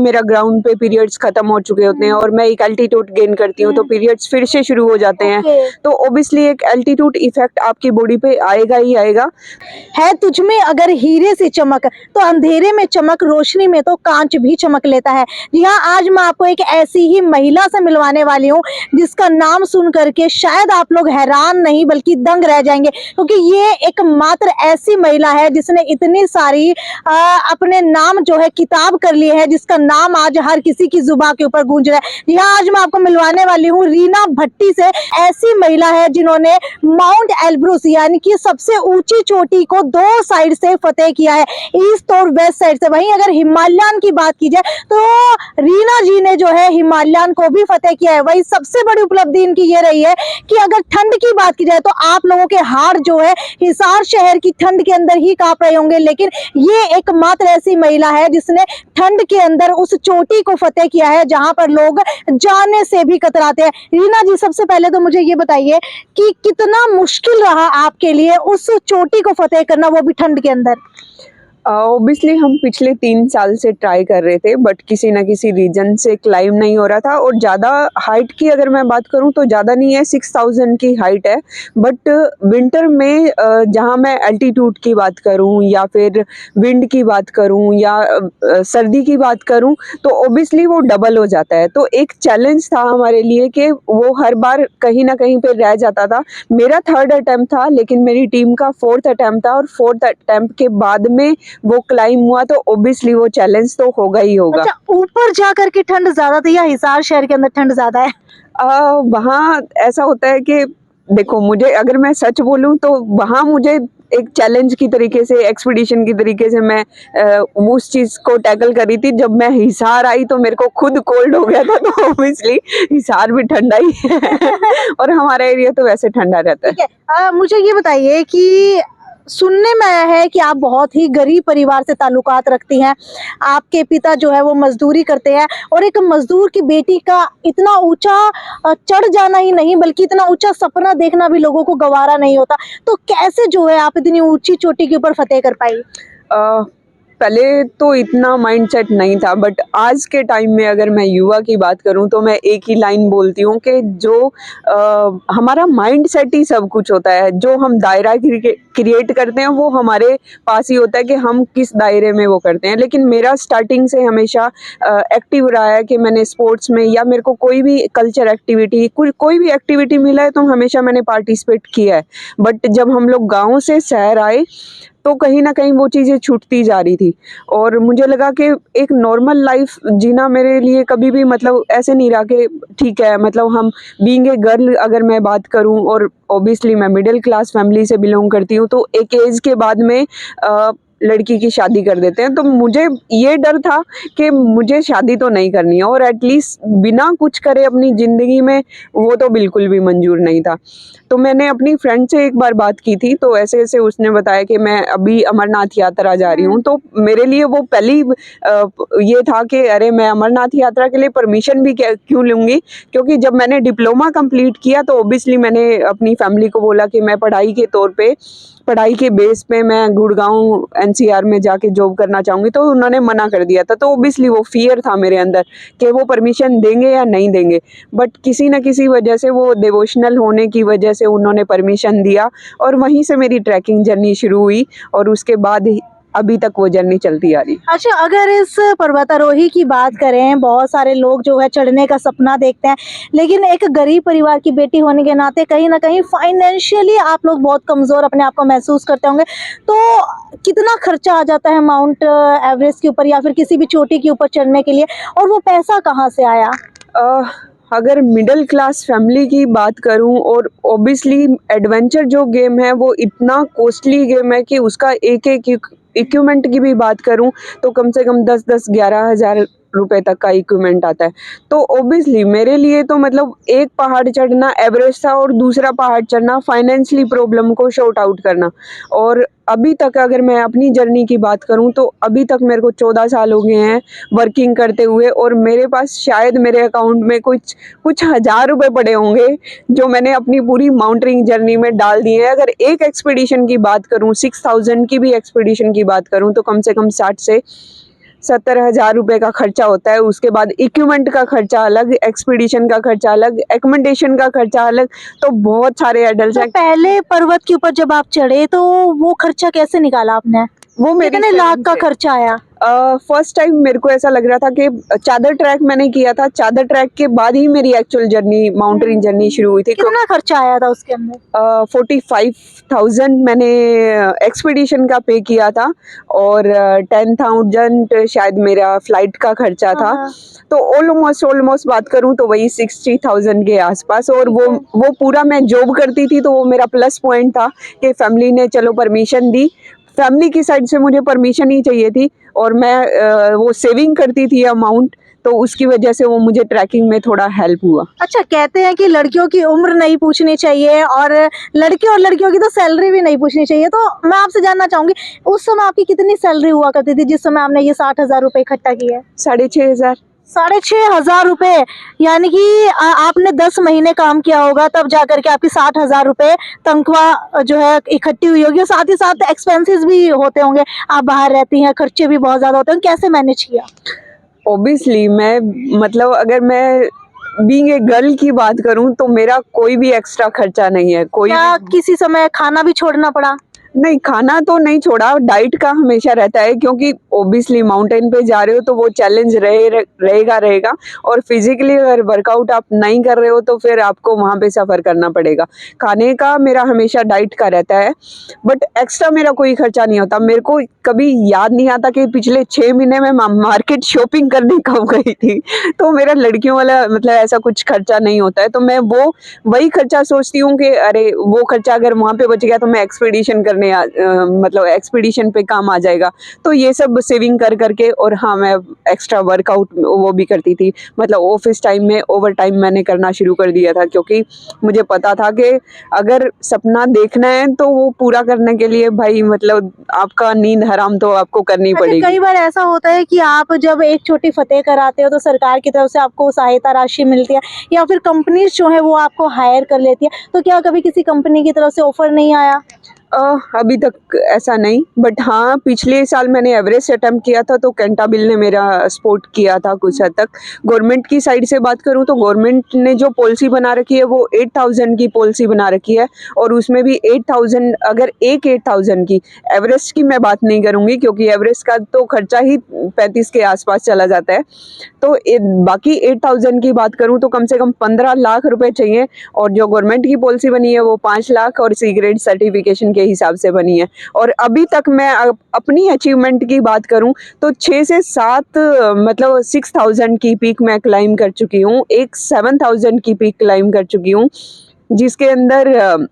मेरा ग्राउंड पे पीरियड्स खत्म हो चुके होते हैं और मैं एक एल्टीट्यूड गेन करती हूँ तो पीरियड्स फिर से शुरू हो जाते हैं। तो ऑब्वियसली एक एल्टीट्यूड इफेक्ट आपकी बॉडी पे आएगा ही आएगा। है तुझ में अगर हीरे से चमक, तो अंधेरे में चमक, रोशनी में तो कांच भी चमक लेता है। जी हाँ, आज मैं आपको एक ऐसी ही महिला से मिलवाने वाली हूँ जिसका नाम सुन करके शायद आप लोग हैरान नहीं बल्कि दंग रह जाएंगे, क्योंकि ये एकमात्र ऐसी महिला है जिसने इतनी सारी अपने नाम जो है किताब कर लिए है, जिसका नाम आज हर किसी की जुबान के ऊपर गूंज रहा है। जी हाँ, आज मैं आपको मिलवाने वाली हूँ रीना भट्टी से। ऐसी महिला है जिन्होंने माउंट एल्ब्रुस यानी कि सबसे ऊंची चोटी को 2 साइड से फतेह किया है, ईस्ट और वेस्ट साइड से। वहीं अगर हिमालयन की बात की जाए तो रीना जी ने जो है हिमालयन को भी फतेह किया है। वही सबसे बड़ी उपलब्धि इनकी ये रही है कि अगर ठंड की बात की जाए तो आप लोगों के हाड़ जो है हिसार शहर की ठंड के अंदर ही कांप रहे होंगे, लेकिन ये एकमात्र ऐसी महिला है जिसने ठंड के अंदर उस चोटी को फतेह किया है जहां पर लोग जाने से भी कतराते हैं। रीना जी, सबसे पहले तो मुझे ये बताइए कि कितना मुश्किल रहा आपके लिए उस चोटी को फतेह करना, वो भी ठंड के अंदर? ऑब्वियसली हम पिछले 3 साल से ट्राई कर रहे थे बट किसी ना किसी रीजन से क्लाइम नहीं हो रहा था। और ज़्यादा हाइट की अगर मैं बात करूं तो ज़्यादा नहीं है, 6000 की हाइट है। बट विंटर में जहां मैं एल्टीट्यूड की बात करूं या फिर विंड की बात करूं या सर्दी की बात करूं तो ऑब्वियसली वो डबल हो जाता है। तो एक चैलेंज था हमारे लिए कि वो हर बार कहीं ना कहीं पे रह जाता था। मेरा 3rd अटेम्प्ट था लेकिन मेरी टीम का 4th अटेम्प्ट था और 4th अटेम्प्ट के बाद में वो क्लाइम हुआ तो ऑब्वियसली वो चैलेंज तो होगा ही होगा। अच्छा, ऊपर जाकर के ठंड ज्यादा थी या हिसार शहर के अंदर ठंड ज्यादा है? वहाँ ऐसा होता है कि देखो, मुझे अगर मैं सच बोलूं तो वहाँ मुझे एक चैलेंज की तरीके से, एक्सपीडिशन की तरीके से मैं उस चीज को टैकल करी थी। जब मैं हिसार आई तो मेरे को खुद कोल्ड हो गया था, तो ऑब्वियसली हिसार भी ठंडा ही है और हमारा एरिया तो वैसे ठंडा रहता है। ठीक है, मुझे ये बताइए कि सुनने में आया है कि आप बहुत ही गरीब परिवार से ताल्लुकात रखती हैं। आपके पिता जो है वो मजदूरी करते हैं और एक मजदूर की बेटी का इतना ऊंचा चढ़ जाना ही नहीं बल्कि इतना ऊंचा सपना देखना भी लोगों को गवारा नहीं होता। तो कैसे जो है आप इतनी ऊंची चोटी के ऊपर फतेह कर पाई? पहले तो इतना माइंडसेट नहीं था बट आज के टाइम में अगर मैं युवा की बात करूं तो मैं एक ही लाइन बोलती हूं कि जो हमारा माइंडसेट ही सब कुछ होता है। जो हम दायरा क्रिएट करते हैं वो हमारे पास ही होता है कि हम किस दायरे में वो करते हैं। लेकिन मेरा स्टार्टिंग से हमेशा एक्टिव रहा है कि मैंने स्पोर्ट्स में या मेरे को कोई भी कल्चर एक्टिविटी, कोई भी एक्टिविटी मिला है तो हमेशा मैंने पार्टिसिपेट किया है। बट जब हम लोग गाँव से शहर आए तो कहीं ना कहीं वो चीज़ें छूटती जा रही थी और मुझे लगा कि एक नॉर्मल लाइफ जीना मेरे लिए कभी भी मतलब ऐसे नहीं रहा कि ठीक है, मतलब हम बीइंग ए गर्ल अगर मैं बात करूं और ऑब्वियसली मैं मिडिल क्लास फैमिली से बिलोंग करती हूं तो एक एज के बाद में लड़की की शादी कर देते हैं। तो मुझे ये डर था कि मुझे शादी तो नहीं करनी है और एटलीस्ट बिना कुछ करे अपनी ज़िंदगी में, वो तो बिल्कुल भी मंजूर नहीं था। तो मैंने अपनी फ्रेंड से एक बार बात की थी तो ऐसे ऐसे उसने बताया कि मैं अभी अमरनाथ यात्रा जा रही हूँ। तो मेरे लिए वो पहली ये था कि अरे मैं अमरनाथ यात्रा के लिए परमिशन भी क्यों लूँगी, क्योंकि जब मैंने डिप्लोमा कंप्लीट किया तो ऑब्वियसली मैंने अपनी फैमिली को बोला कि मैं पढ़ाई के तौर पे, पढ़ाई के बेस पे मैं गुड़गांव एनसीआर में जाके जॉब करना चाहूँगी। तो उन्होंने मना कर दिया था। तो ऑब्वियसली वो फियर था मेरे अंदर कि वो परमिशन देंगे या नहीं देंगे। बट किसी न किसी वजह से, वो डिवोशनल होने की वजह से उन्होंने परमिशन दिया और वहीं से मेरी ट्रैकिंग जर्नी शुरू हुई और उसके बाद अभी तक वो जर्नी चलती आ रही। अच्छा, अगर इस पर्वतारोही की बात करें, बहुत सारे लोग जो है चढ़ने का सपना देखते हैं, लेकिन एक गरीब परिवार की बेटी होने के नाते कहीं ना कहीं फाइनेंशियली आप लोग बहुत कमज़ोर अपने आप को महसूस करते होंगे। तो कितना खर्चा आ जाता है माउंट एवरेस्ट के ऊपर या फिर किसी भी चोटी के ऊपर चढ़ने के लिए, और वो पैसा कहाँ से आया? अगर मिडिल क्लास फैमिली की बात करूं और ऑब्वियसली एडवेंचर जो गेम है वो इतना कॉस्टली गेम है कि उसका एक एक इक्विपमेंट की भी बात करूं तो कम से कम 10-10, 11,000 रुपए तक का इक्विपमेंट आता है। तो ऑब्वियसली मेरे लिए तो मतलब एक पहाड़ चढ़ना एवरेस्ट था और दूसरा पहाड़ चढ़ना फाइनेंशियली प्रॉब्लम को शॉर्ट आउट करना। और अभी तक अगर मैं अपनी जर्नी की बात करूं तो अभी तक मेरे को 14 साल हो गए हैं वर्किंग करते हुए और मेरे पास शायद मेरे अकाउंट में कुछ हज़ार रुपए पड़े होंगे जो मैंने अपनी पूरी माउंटेनिंग जर्नी में डाल दिए हैं। अगर एक एक्सपीडिशन की बात करूं, 6000 की भी एक्सपीडिशन की बात करूं तो कम से कम 60 से 70,000 रुपए का खर्चा होता है, उसके बाद इक्विपमेंट का खर्चा अलग, एक्सपीडिशन का खर्चा अलग, एकोमोडेशन का खर्चा अलग, तो बहुत सारे एडल्ट तो हैं। पहले पर्वत के ऊपर जब आप चढ़े तो वो खर्चा कैसे निकाला आपने? वो मेरी कितने लाख सेविंग का से। खर्चा आया? फर्स्ट टाइम मेरे को ऐसा लग रहा था कि चादर ट्रैक मैंने किया था, चादर ट्रैक के बाद ही मेरी एक्चुअल जर्नी, माउंटेन जर्नी शुरू हुई थी। कितना खर्चा आया था उसके अंदर? 45,000 मैंने एक्सपीडिशन का पे किया था और 10,000 शायद मेरा फ्लाइट का खर्चा था। हाँ। तो ऑलमोस्ट बात करूं तो वही 60,000 के आसपास। और ठीक है। वो पूरा मैं जॉब करती थी, तो वो मेरा प्लस पॉइंट था कि फैमिली ने चलो परमिशन दी। फैमिली की साइड से मुझे परमिशन ही चाहिए थी और मैं वो सेविंग करती थी अमाउंट, तो उसकी वजह से वो मुझे ट्रैकिंग में थोड़ा हेल्प हुआ। अच्छा, कहते हैं कि लड़कियों की उम्र नहीं पूछनी चाहिए और लड़कियों की तो सैलरी भी नहीं पूछनी चाहिए, तो मैं आपसे जानना चाहूंगी उस समय आपकी कितनी सैलरी हुआ करती थी जिस समय आपने ये 60,000 रुपए इकट्ठा किए? 6,500। 6,500 रुपए, यानी कि आपने 10 महीने काम किया होगा तब जा करके आपकी 60,000 रुपए तनख्वाह जो है इकट्ठी हुई होगी। और साथ ही साथ एक्सपेंसेस भी होते होंगे, आप बाहर रहती हैं, खर्चे भी बहुत ज्यादा होते हैं, कैसे मैनेज किया? ऑब्वियसली मैं, मतलब अगर मैं बीइंग ए गर्ल की बात करूं तो मेरा कोई भी एक्स्ट्रा खर्चा नहीं है, कोई क्या भी किसी समय खाना भी छोड़ना पड़ा? नहीं। खाना तो नहीं छोड़ा, डाइट का हमेशा रहता है, क्योंकि ऑब्वियसली माउंटेन पे जा रहे हो तो वो चैलेंज रहेगा। और फिजिकली अगर वर्कआउट आप नहीं कर रहे हो तो फिर आपको वहाँ पे सफ़र करना पड़ेगा। खाने का मेरा हमेशा डाइट का रहता है, बट एक्स्ट्रा मेरा कोई खर्चा नहीं होता। मेरे को कभी याद नहीं आता कि पिछले 6 महीने में मार्केट शॉपिंग करने कब गई थी। तो मेरा लड़कियों वाला मतलब ऐसा कुछ खर्चा नहीं होता है। तो मैं वही खर्चा सोचती हूँ कि अरे वो खर्चा अगर वहाँ पे बच गया तो मैं एक्सपीडिशन करने मतलब एक्सपीडिशन पे काम आ जाएगा। तो ये सब सेविंग कर करके, और हाँ, मैं एक्स्ट्रा वर्कआउट वो भी करती थी। मतलब ऑफिस टाइम में ओवर टाइम मैंने करना शुरू कर दिया था, क्योंकि मुझे पता था कि अगर सपना देखना है तो वो पूरा करने के लिए भाई मतलब आपका नींद हराम तो आपको करनी अच्छा, पड़ेगी। कई बार ऐसा होता है कि आप जब एक छोटी फतेह कराते हो तो सरकार की तरफ से आपको सहायता राशि मिलती है या फिर कंपनीज जो है वो आपको हायर कर लेती है, तो क्या कभी किसी कंपनी की तरफ से ऑफर नहीं आया? अभी तक ऐसा नहीं, बट हाँ, पिछले साल मैंने एवरेस्ट अटेम्प्ट किया था तो कैंटाबिल ने मेरा सपोर्ट किया था कुछ हद तक। गवर्नमेंट की साइड से बात करूँ तो गवर्नमेंट ने जो पॉलिसी बना रखी है वो 8,000 की पॉलिसी बना रखी है, और उसमें भी 8,000, अगर 8,000 की, एवरेस्ट की मैं बात नहीं करूँगी क्योंकि एवरेस्ट का तो खर्चा ही 35 के आसपास चला जाता है। तो बाकी 8,000 की बात करूँ तो कम से कम 15 लाख रुपए चाहिए, और जो गवर्नमेंट की पॉलिसी बनी है वो 5 लाख और सी ग्रेड सर्टिफिकेशन के हिसाब से बनी है। और अभी तक मैं अपनी अचीवमेंट की बात करूं तो 6 से 7 मतलब 6,000 की पीक मैं क्लाइंब कर चुकी हूं, एक 7,000 की पीक क्लाइंब कर चुकी हूं, जिसके अंदर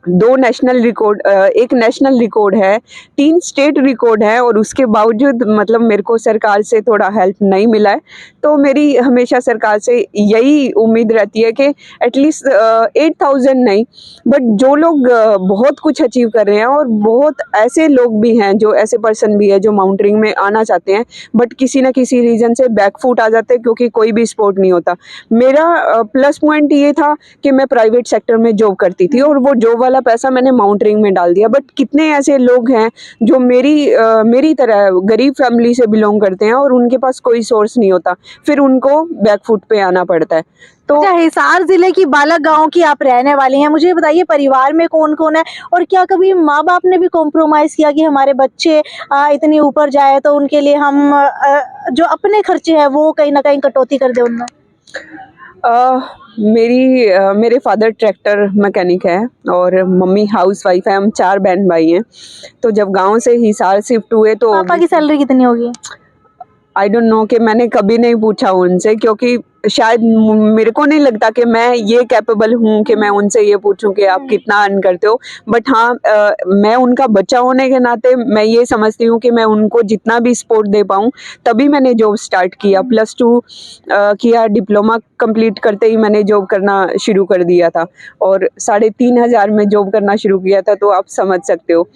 2 नेशनल रिकॉर्ड, एक नेशनल रिकॉर्ड है, 3 स्टेट रिकॉर्ड है, और उसके बावजूद मतलब मेरे को सरकार से थोड़ा हेल्प नहीं मिला है। तो मेरी हमेशा सरकार से यही उम्मीद रहती है कि एटलीस्ट 8,000 नहीं, बट जो लोग बहुत कुछ अचीव कर रहे हैं, और बहुत ऐसे लोग भी हैं, जो ऐसे पर्सन भी है जो माउंटेनिंग में आना चाहते हैं बट किसी न किसी रीज़न से बैकफुट आ जाते हैं क्योंकि कोई भी सपोर्ट नहीं होता। मेरा प्लस पॉइंट ये था कि मैं प्राइवेट सेक्टर में जॉब करती थी और वो जॉब वाला पैसा मैंने माउंटेनिंग में डाल दिया। बट कितने ऐसे लोग हैं जो मेरी तरह गरीब फैमिली से बिलोंग करते हैं और उनके पास कोई सोर्स नहीं होता, फिर उनको बैकफुट पे आना पड़ता है। तो अच्छा, हिसार जिले की बालक गांव की आप रहने वाली हैं, मुझे बताइए परिवार में कौन कौन है और क्या कभी माँ बाप ने भी कॉम्प्रोमाइज किया कि हमारे बच्चे इतनी ऊपर जाए तो उनके लिए हम जो अपने खर्चे हैं वो कहीं ना कहीं कटौती कर दे उनमें? मेरे फादर ट्रैक्टर मैकेनिक है और मम्मी हाउस वाइफ है। हम 4 बहन भाई हैं। तो जब गांव से हिसार शिफ्ट हुए तो पापा की सैलरी कितनी होगी? आई डोंट नो, कि मैंने कभी नहीं पूछा उनसे, क्योंकि शायद मेरे को नहीं लगता कि मैं ये कैपेबल हूँ कि मैं उनसे ये पूछूं कि आप कितना अर्न करते हो। बट हाँ, मैं उनका बच्चा होने के नाते मैं ये समझती हूँ कि मैं उनको जितना भी सपोर्ट दे पाऊँ, तभी मैंने जॉब स्टार्ट किया। +2 किया, डिप्लोमा कंप्लीट करते ही मैंने जॉब करना शुरू कर दिया था और 3,500 में जॉब करना शुरू किया था, तो आप समझ सकते हो।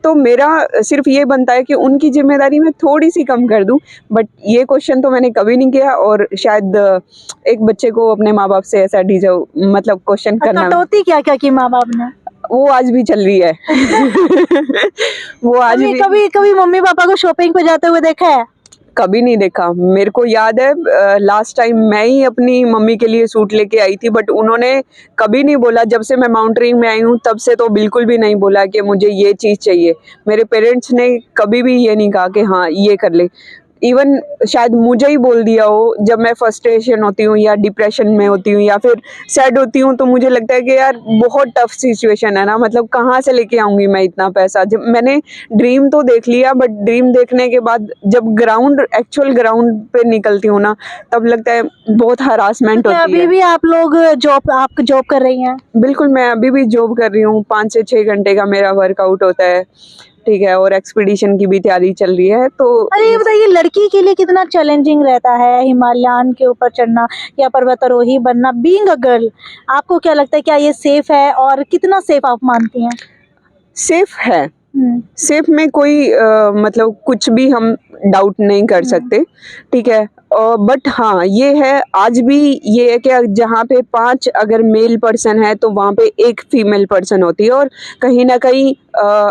तो मेरा सिर्फ ये बनता है कि उनकी जिम्मेदारी मैं थोड़ी सी कम कर दूं, बट ये क्वेश्चन तो मैंने कभी नहीं किया, और शायद एक बच्चे को अपने माँ बाप से ऐसा डिजर्व मतलब क्वेश्चन करना, कटौती क्या क्या की माँ बाप ने? वो आज भी चल रही है। वो आज कभी भी कभी कभी मम्मी पापा को शॉपिंग पे जाते हुए देखा है? कभी नहीं देखा। मेरे को याद है लास्ट टाइम मैं ही अपनी मम्मी के लिए सूट लेके आई थी, बट उन्होंने कभी नहीं बोला। जब से मैं माउंटेनियरिंग में आई हूँ तब से तो बिल्कुल भी नहीं बोला कि मुझे ये चीज़ चाहिए। मेरे पेरेंट्स ने कभी भी ये नहीं कहा कि हाँ ये कर ले। इवन शायद मुझे ही बोल दिया हो, जब मैं फ्रस्ट्रेशन होती हूँ या डिप्रेशन में होती हूँ या फिर सैड होती हूँ, तो मुझे लगता है कि यार बहुत टफ सिचुएशन है ना, मतलब कहाँ से लेके आऊँगी मैं इतना पैसा। जब मैंने ड्रीम तो देख लिया, बट ड्रीम देखने के बाद जब एक्चुअल ग्राउंड पे निकलती हूँ ना, तब लगता है बहुत हरासमेंट क्या होती अभी है। भी आप लोग जॉब कर रही हैं? बिल्कुल, मैं अभी भी जॉब कर रही हूँ। 5 से 6 घंटे का मेरा वर्कआउट होता है, ठीक है, और एक्सपीडिशन की भी तैयारी चल रही है। तो अरे ये बताइए, लड़की के लिए कितना चैलेंजिंग रहता है हिमालयन के ऊपर चढ़ना या पर्वतारोही बनना, बीइंग अ गर्ल? आपको क्या लगता है, क्या ये सेफ है और कितना सेफ आप मानती हैं? सेफ है। हम्म। सेफ में कोई मतलब कुछ भी हम डाउट नहीं कर सकते, ठीक है। बट हाँ ये है, आज भी ये है कि जहाँ पे 5 अगर मेल पर्सन है तो वहाँ पे 1 फीमेल पर्सन होती है। और कहीं ना कहीं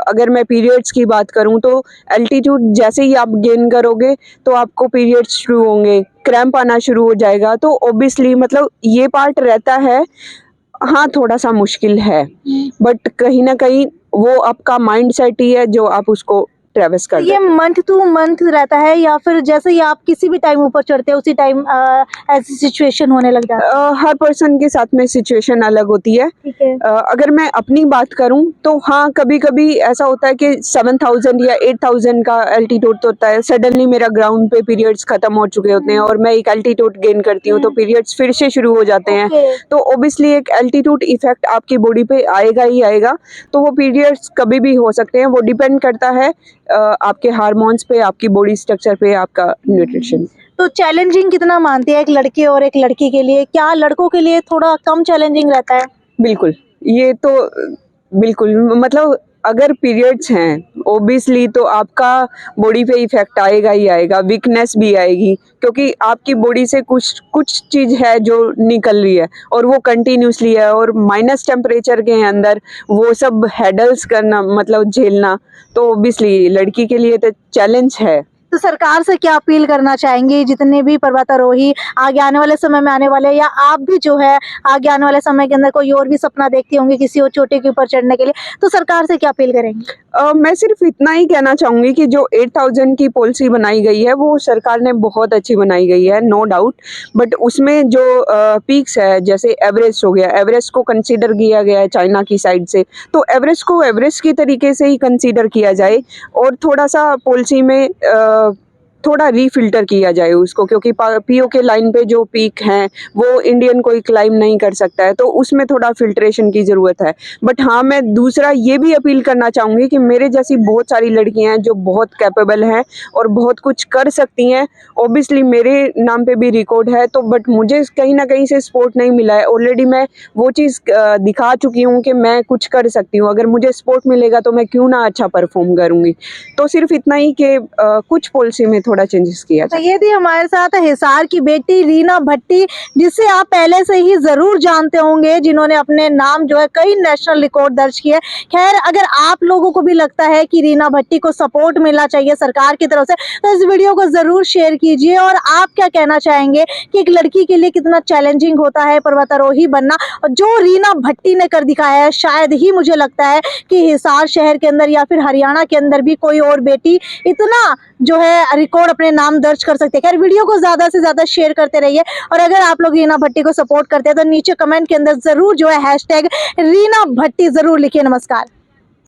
अगर मैं पीरियड्स की बात करूँ तो एल्टीट्यूड जैसे ही आप गेन करोगे तो आपको पीरियड्स शुरू होंगे, क्रैम्प आना शुरू हो जाएगा। तो ऑब्वियसली मतलब ये पार्ट रहता है, हाँ थोड़ा सा मुश्किल है, बट कहीं ना कहीं वो आपका माइंड सेट ही है जो आप उसको ट्रेवस कर ये मंथ टू मंथ रहता है या फिर जैसे ही आप किसी भी टाइम ऊपर चढ़ते हैं उसी टाइम ऐसी सिचुएशन होने लग जाती है? हर पर्सन के साथ में सिचुएशन अलग होती है। ठीक है। अगर मैं अपनी बात करूं तो हाँ कभी कभी ऐसा होता है कि 7000 या 8000 का एल्टीट्यूड होता है, सडनली मेरा ग्राउंड पे पीरियड्स खत्म हो चुके होते हैं और मैं एक एल्टीट्यूड गेन करती हूँ तो पीरियड्स फिर से शुरू हो जाते हैं। तो ऑब्वियसली एक एल्टीट्यूड इफेक्ट आपकी बॉडी पे आएगा ही आएगा। तो वो पीरियड्स कभी भी हो सकते हैं, वो डिपेंड करता है आपके हार्मोन्स पे, आपकी बॉडी स्ट्रक्चर पे, आपका न्यूट्रिशन। तो चैलेंजिंग कितना मानती है एक लड़के और एक लड़की के लिए? क्या लड़कों के लिए थोड़ा कम चैलेंजिंग रहता है? बिल्कुल, ये तो बिल्कुल मतलब अगर पीरियड्स हैं ओबियसली तो आपका बॉडी पे इफेक्ट आएगा ही आएगा, वीकनेस भी आएगी, क्योंकि आपकी बॉडी से कुछ कुछ चीज़ है जो निकल रही है और वो कंटिन्यूसली है। और माइनस टेम्परेचर के अंदर वो सब हैडल्स करना मतलब झेलना, तो ओबियसली लड़की के लिए तो चैलेंज है। तो सरकार से क्या अपील करना चाहेंगे, जितने भी पर्वतारोही आगे आने वाले समय में आने वाले, या आप भी जो है आगे आने वाले समय के अंदर कोई और भी सपना देखती होंगी किसी और चोटी के ऊपर चढ़ने के लिए, तो सरकार से क्या अपील करेंगे? मैं सिर्फ इतना ही कहना चाहूँगी कि जो 8000 की पॉलिसी बनाई गई है वो सरकार ने बहुत अच्छी बनाई गई है, नो डाउट। बट उसमें जो पीक्स है, जैसे एवरेस्ट हो गया, एवरेस्ट को कंसीडर किया गया है चाइना की साइड से, तो एवरेस्ट को एवरेस्ट की तरीके से ही कंसीडर किया जाए और थोड़ा सा पॉलिसी में थोड़ा रीफिल्टर किया जाए उसको, क्योंकि पीओके लाइन पे जो पीक हैं वो इंडियन कोई क्लाइम नहीं कर सकता है, तो उसमें थोड़ा फिल्ट्रेशन की ज़रूरत है। बट हाँ मैं दूसरा ये भी अपील करना चाहूँगी कि मेरे जैसी बहुत सारी लड़कियां हैं जो बहुत कैपेबल हैं और बहुत कुछ कर सकती हैं। ऑब्वियसली मेरे नाम पे भी रिकॉर्ड है, तो बट मुझे कहीं ना कहीं से सपोर्ट नहीं मिला है। ऑलरेडी मैं वो चीज़ दिखा चुकी हूँ कि मैं कुछ कर सकती हूँ, अगर मुझे सपोर्ट मिलेगा तो मैं क्यों ना अच्छा परफॉर्म करूँगी। तो सिर्फ इतना ही कि कुछ पॉलिसी में थोड़ा चेंजेस किया तो जाए। ये थी हमारे साथ हिसार की बेटी रीना भट्टी, जिसे आप पहले से ही जरूर जानते होंगे, जिन्होंने अपने नाम जो है कई नेशनल रिकॉर्ड दर्ज किए। खैर, अगर आप लोगों को भी लगता है कि रीना भट्टी को सपोर्ट मिलना चाहिए सरकार की तरफ से, तो इस वीडियो को जरूर शेयर कीजिए। और आप क्या कहना चाहेंगे कि एक लड़की के लिए कितना चैलेंजिंग होता है पर्वतारोही बनना, और जो रीना भट्टी ने कर दिखाया है, शायद ही मुझे लगता है कि हिसार शहर के अंदर या फिर हरियाणा के अंदर भी कोई और बेटी इतना जो है रिकॉर्ड अपने नाम दर्ज कर सकते हैं। खैर, वीडियो को ज्यादा से ज्यादा शेयर करते रहिए, और अगर आप लोग रीना भट्टी को सपोर्ट करते हैं तो नीचे कमेंट के अंदर जरूर जो है #रीना भट्टी जरूर लिखिए। नमस्कार।